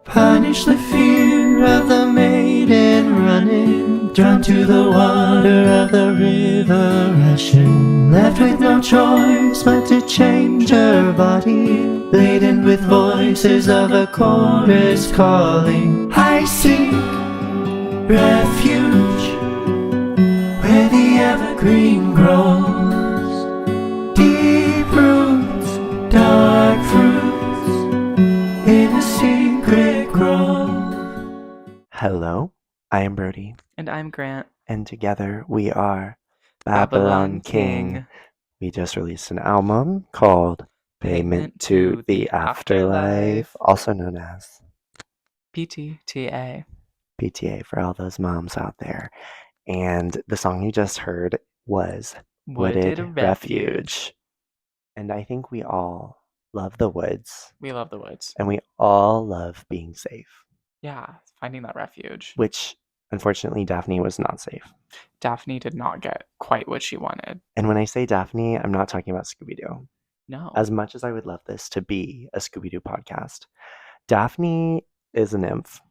Punish the fear of the maiden running, drawn to the water of the river rushing, left with no choice but to change her body, laden with voices of a chorus calling, I seek refuge where the evergreen grows, deep roots, dark fruits in a secret grove. Hello, I am Brody, And I'm Grant. and together we are Babylon King. We just released an album called Payment to the Afterlife, also known as PTTA. PTA for all those moms out there. And the song you just heard was Wooded Refuge. And I think we all love the woods, We love the woods. and we all love being safe, Yeah, finding that refuge. which unfortunately Daphne was not safe. Daphne did not get quite what she wanted. And when I say Daphne, I'm not talking about Scooby-Doo. No. As much as I would love this to be a Scooby-Doo podcast, Daphne is a nymph,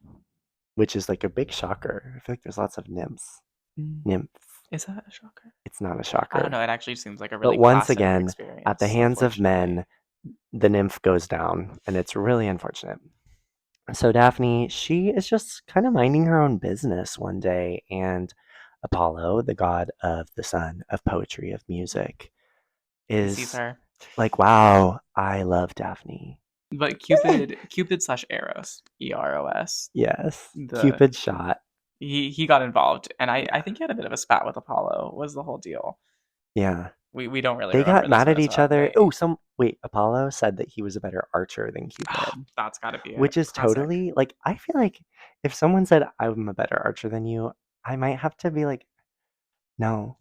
which is like a big shocker. I feel like there's lots of nymphs. Nymph. Is that a shocker? It's not a shocker. I don't know. It actually seems like a really But once classic again, experience, at the hands of unfortunately. men, the nymph goes down, and it's really unfortunate. So Daphne, she is just kind of minding her own business one day, and Apollo, the god of the sun, of poetry, of music, Sees is her. like, wow, I love Daphne. But Cupid/Eros, Eros. Yes, The Cupid shot. he got involved, and I Yeah. think he had a bit of a spat with Apollo. Was the whole deal? Yeah, We don't really they remember got this mad at bit, each so other. Oh, wait, Apollo said that he was a better archer than Cupid, that's got to be which is classic. totally like, I feel like if someone said I'm a better archer than you, I might have to be like, no,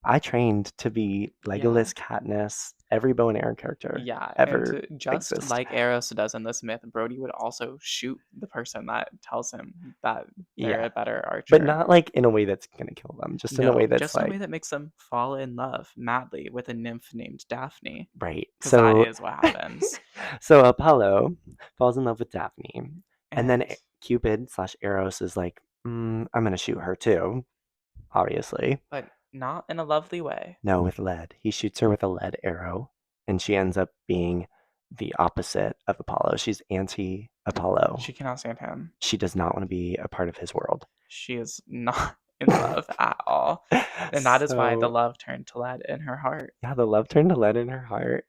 I trained to be Legolas, Katniss, every bow and arrow character Yeah, ever and just exist. like Eros does in this myth, Brody would also shoot the person that tells him that they're Yeah, a better archer. but not like in a way that's gonna kill them, just in a way that's just in a like way that makes them fall in love madly with a nymph named Daphne. right. Because So that is what happens. so Apollo falls in love with Daphne, and then Cupid/Eros is like, I'm gonna shoot her too, obviously. But not in a lovely way. No, with lead. He shoots her with a lead arrow, and she ends up being the opposite of Apollo. She's anti-Apollo. She cannot stand him. She does not want to be a part of his world. She is not in love at all. And that is why the love turned to lead in her heart. Yeah, the love turned to lead in her heart.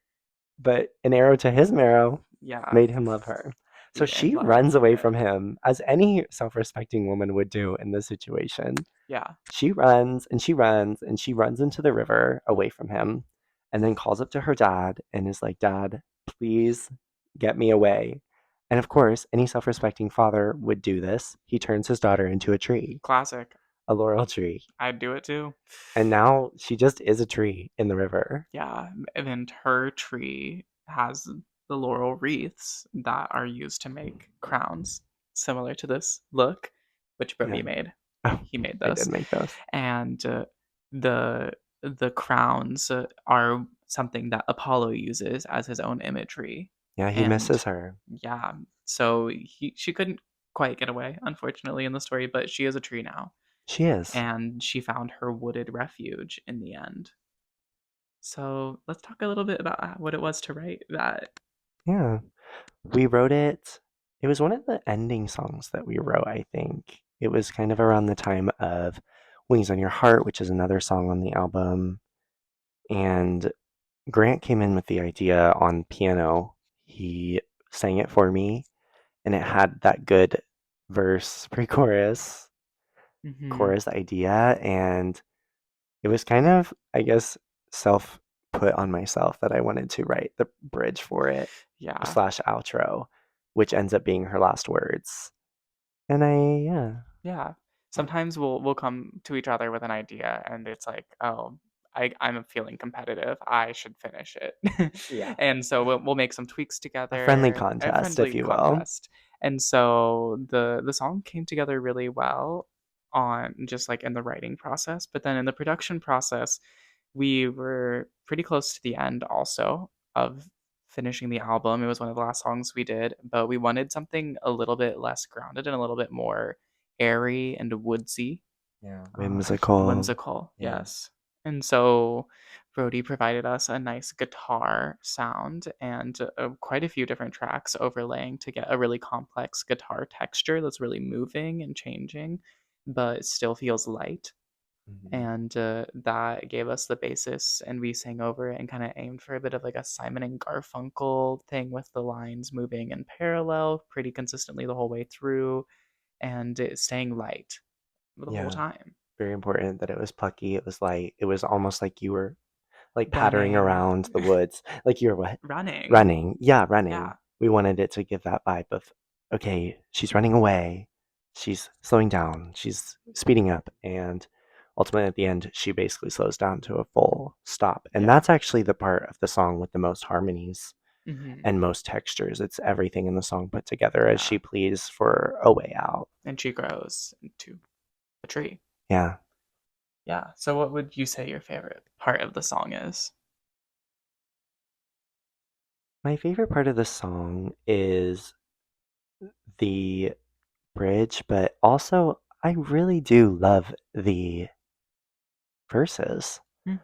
But an arrow to his marrow made him love her. So she runs away from him, as any self-respecting woman would do in this situation. Yeah. She runs and she runs and she runs into the river away from him, and then calls up to her dad and is like, Dad, please get me away. And of course, any self-respecting father would do this. He turns his daughter into a tree. Classic. A laurel tree. I'd do it too. And now she just is a tree in the river. Yeah, and her tree has the laurel wreaths that are used to make crowns, similar to this look, which Brody made. Oh, he made those. I did make those. And the crowns are something that Apollo uses as his own imagery. Yeah, he misses her. Yeah, so she couldn't quite get away, unfortunately, in the story, but she is a tree now. She is. And she found her wooded refuge in the end. So let's talk a little bit about what it was to write that. Yeah, we wrote it. It was one of the ending songs that we wrote, I think. It was kind of around the time of Wings on Your Heart, which is another song on the album. And Grant came in with the idea on piano. He sang it for me, and it had that good verse, pre-chorus, chorus idea. And it was kind of, I guess, put on myself that I wanted to write the bridge for it. Yeah. / outro, which ends up being her last words. And yeah. Sometimes we'll come to each other with an idea, and it's like, oh, I'm feeling competitive. I should finish it. Yeah. And so we'll make some tweaks together. A friendly contest, if you will. And so the song came together really well on just like in the writing process, but then in the production process, we were pretty close to the end also of finishing the album. It was one of the last songs we did, but we wanted something a little bit less grounded and a little bit more airy and woodsy, Yeah. Whimsical. whimsical. Yeah. Yes. And so Brody provided us a nice guitar sound and quite a few different tracks overlaying to get a really complex guitar texture that's really moving and changing, but still feels light. Mhm. And that gave us the basis, and we sang over it and kind of aimed for a bit of like a Simon and Garfunkel thing with the lines moving in parallel pretty consistently the whole way through, and it staying light the whole Yeah. time. Very important that it was plucky, it was light. It was almost like you were like pattering Running. around the woods. Like you were what? Running. Running. Yeah, running. Yeah. We wanted it to give that vibe of, okay, she's running away. She's slowing down. She's speeding up. And ultimately at the end, she basically slows down to a full stop. And Yeah. that's actually the part of the song with the most harmonies Hmm. and most textures. It's everything in the song put together as Yeah. she pleads for a way out. And she grows into a tree. Yeah. Yeah. So what would you say your favorite part of the song is? My favorite part of the song is the bridge, but also I really do love the verses. Hmm.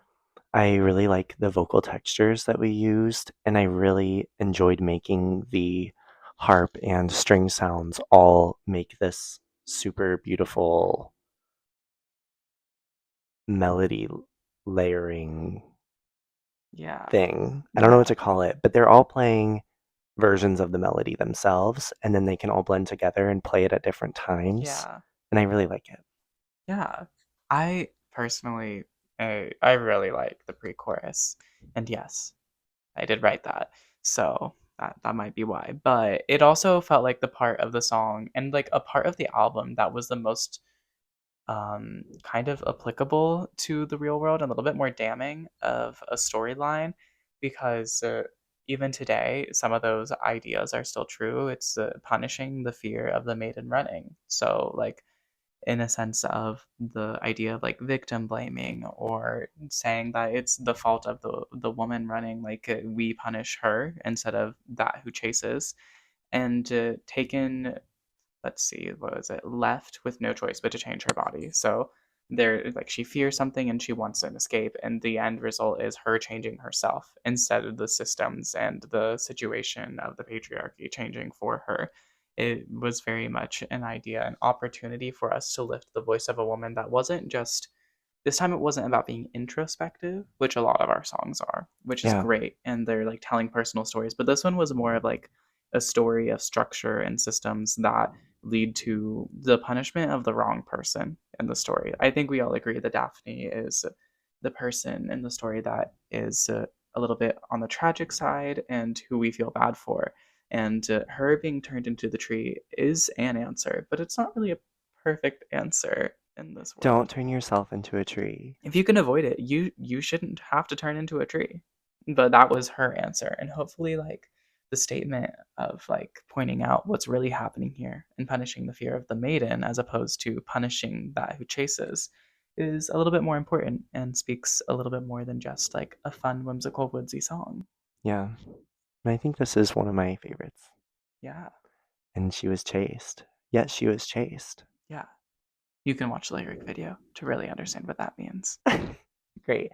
I really like the vocal textures that we used, and I really enjoyed making the harp and string sounds all make this super beautiful melody layering Yeah. thing. I don't know what Yeah. to call it, but they're all playing versions of the melody themselves, and then they can all blend together and play it at different times. Yeah. And I really like it. Yeah. I personally, I really like the pre-chorus, and yes, I did write that, so that might be why. But it also felt like the part of the song and like a part of the album that was the most kind of applicable to the real world and a little bit more damning of a storyline, because even today some of those ideas are still true. It's punishing the fear of the maiden running. So like in a sense of the idea of like victim blaming or saying that it's the fault of the woman running, like we punish her instead of that who chases, and taken, let's see, what was it, left with no choice but to change her body. So there, like, she fears something and she wants an escape, and the end result is her changing herself instead of the systems and the situation of the patriarchy changing for her. It was very much an idea, an opportunity for us to lift the voice of a woman that wasn't just, this time it wasn't about being introspective, which a lot of our songs are, which is Yeah. great, and they're like telling personal stories, but this one was more of like a story of structure and systems that lead to the punishment of the wrong person in the story. I think we all agree that Daphne is the person in the story that is a little bit on the tragic side and who we feel bad for. And her being turned into the tree is an answer, but it's not really a perfect answer in this Don't world. turn yourself into a tree. If you can avoid it, you shouldn't have to turn into a tree. But that was her answer, and hopefully like the statement of like pointing out what's really happening here and punishing the fear of the maiden as opposed to punishing that who chases is a little bit more important and speaks a little bit more than just like a fun whimsical woodsy song. Yeah. And I think this is one of my favorites. Yeah. And she was chased. Yet she was chased. Yeah. You can watch the lyric video to really understand what that means. Great.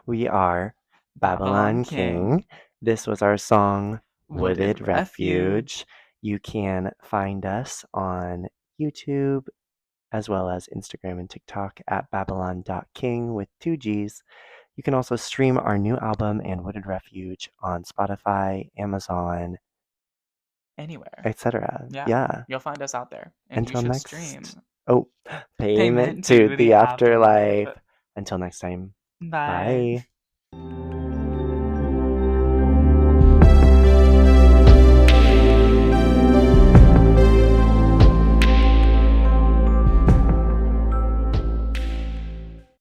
We are Babylon Babylon King, King. This was our song Wooded Wooded Refuge. Refuge. You can find us on YouTube as well as Instagram and TikTok at babylon.king with two G's. You can also stream our new album and Wooded Refuge on Spotify, Amazon, Anywhere. etc. Yeah. Yeah. You'll find us out there. And you Until should next. stream Oh, payment Payment to to the the Afterlife. afterlife. Until next time. Bye. Bye.